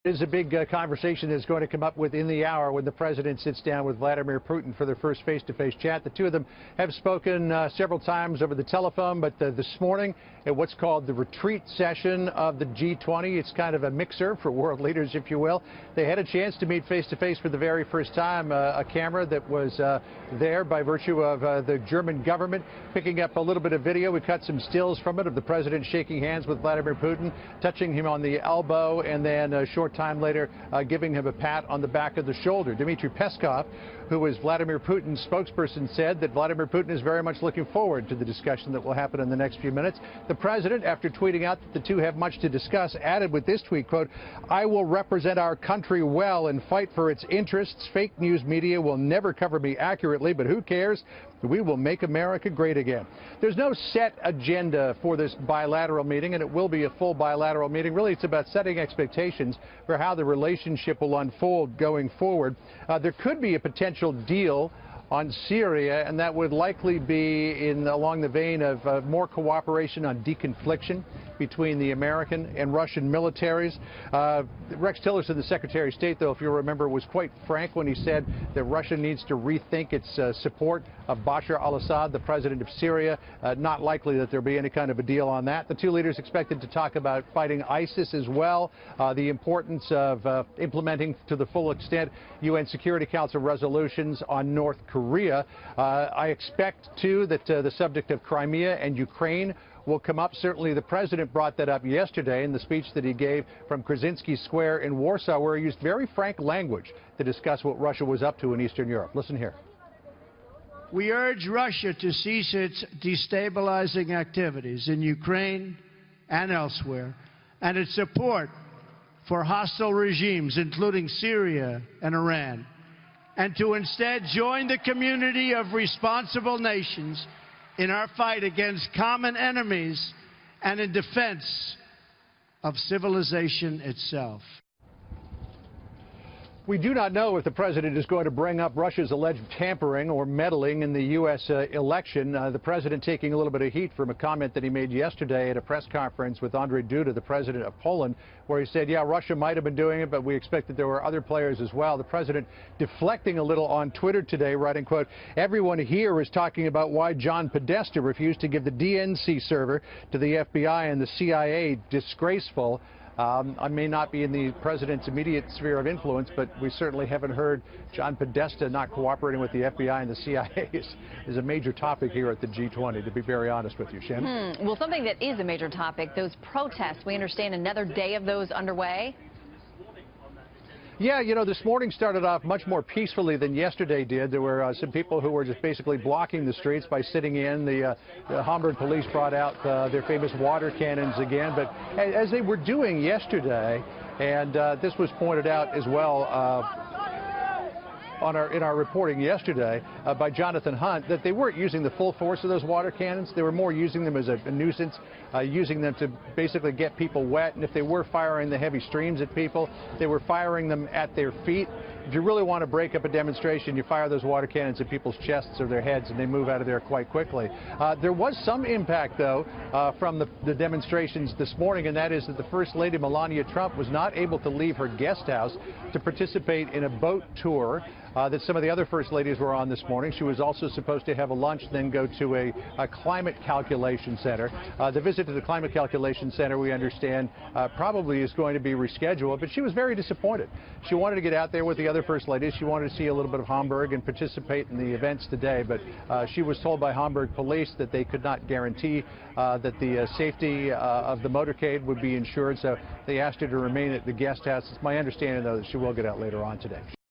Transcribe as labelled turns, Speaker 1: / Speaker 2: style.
Speaker 1: It is a big conversation that's going to come up within the hour when the president sits down with Vladimir Putin for their first face-to-face chat. The two of them have spoken several times over the telephone, but this morning at what's called the retreat session of the G20, it's kind of a mixer for world leaders, if you will. They had a chance to meet face-to-face for the very first time. A camera that was there by virtue of the German government picking up a little bit of video. We cut some stills from it of the president shaking hands with Vladimir Putin, touching him on the elbow, and then a short time later giving him a pat on the back of the shoulder. Dmitry Peskov, who is Vladimir Putin's spokesperson, said that Vladimir Putin is very much looking forward to the discussion that will happen in the next few minutes. The president, after tweeting out that the two have much to discuss, added with this tweet, quote, "I will represent our country well and fight for its interests. Fake news media will never cover me accurately, but who cares? We will make America great again." There's no set agenda for this bilateral meeting, and it will be a full bilateral meeting. Really, it's about setting expectations for how the relationship will unfold going forward. There could be a potential deal on Syria, and that would likely be along the vein of more cooperation on deconfliction between the American and Russian militaries. Rex Tillerson, the Secretary of State, though, if you'll remember, was quite frank when he said that Russia needs to rethink its support of Bashar al-Assad, the president of Syria. Not likely that there'll be any kind of a deal on that. The two leaders expected to talk about fighting ISIS as well, the importance of implementing to the full extent UN Security Council resolutions on North Korea. I expect, too, that the subject of Crimea and Ukraine will come up. Certainly the president brought that up yesterday in the speech that he gave from Krasinski Square in Warsaw, where he used very frank language to discuss what Russia was up to in Eastern Europe. Listen here.
Speaker 2: We urge Russia to cease its destabilizing activities in Ukraine and elsewhere, and its support for hostile regimes, including Syria and Iran, and to instead join the community of responsible nations in our fight against common enemies and in defense of civilization itself.
Speaker 1: We do not know if the president is going to bring up Russia's alleged tampering or meddling in the U.S. election. The president taking a little bit of heat from a comment that he made yesterday at a press conference with Andrzej Duda, the president of Poland, where he said, yeah, Russia might have been doing it, but we expect that there were other players as well. The president deflecting a little on Twitter today, writing, quote, "Everyone here is talking about why John Podesta refused to give the DNC server to the FBI and the CIA. Disgraceful." I may not be in the president's immediate sphere of influence, but we certainly haven't heard John Podesta not cooperating with the FBI and the CIA is a major topic here at the G20, to be very honest with you, Shannon.
Speaker 3: Well, something that is a major topic, those protests. We understand another day of those underway.
Speaker 1: Yeah, you know, this morning started off much more peacefully than yesterday did. There were some people who were just basically blocking the streets by sitting in. The Hamburg police brought out their famous water cannons again. But as they were doing yesterday, and this was pointed out as well in our reporting yesterday by Jonathan Hunt, that they weren't using the full force of those water cannons. They were more using them as a nuisance, using them to basically get people wet. And if they were firing the heavy streams at people, they were firing them at their feet. If you really want to break up a demonstration, you fire those water cannons at people's chests or their heads, and they move out of there quite quickly. There was some impact, though, from the demonstrations this morning, and that is that the First Lady, Melania Trump, was not able to leave her guest house to participate in a boat tour that some of the other First Ladies were on this morning. She was also supposed to have a lunch, then go to a climate calculation center. The visit to the climate calculation center, we understand, probably is going to be rescheduled, but she was very disappointed. She wanted to get out there with the other First Ladies. She wanted to see a little bit of Hamburg and participate in the events today, but she was told by Hamburg police that they could not guarantee that the safety of the motorcade would be insured, so they asked her to remain at the guest house. It's my understanding, though, that she will get out later on today.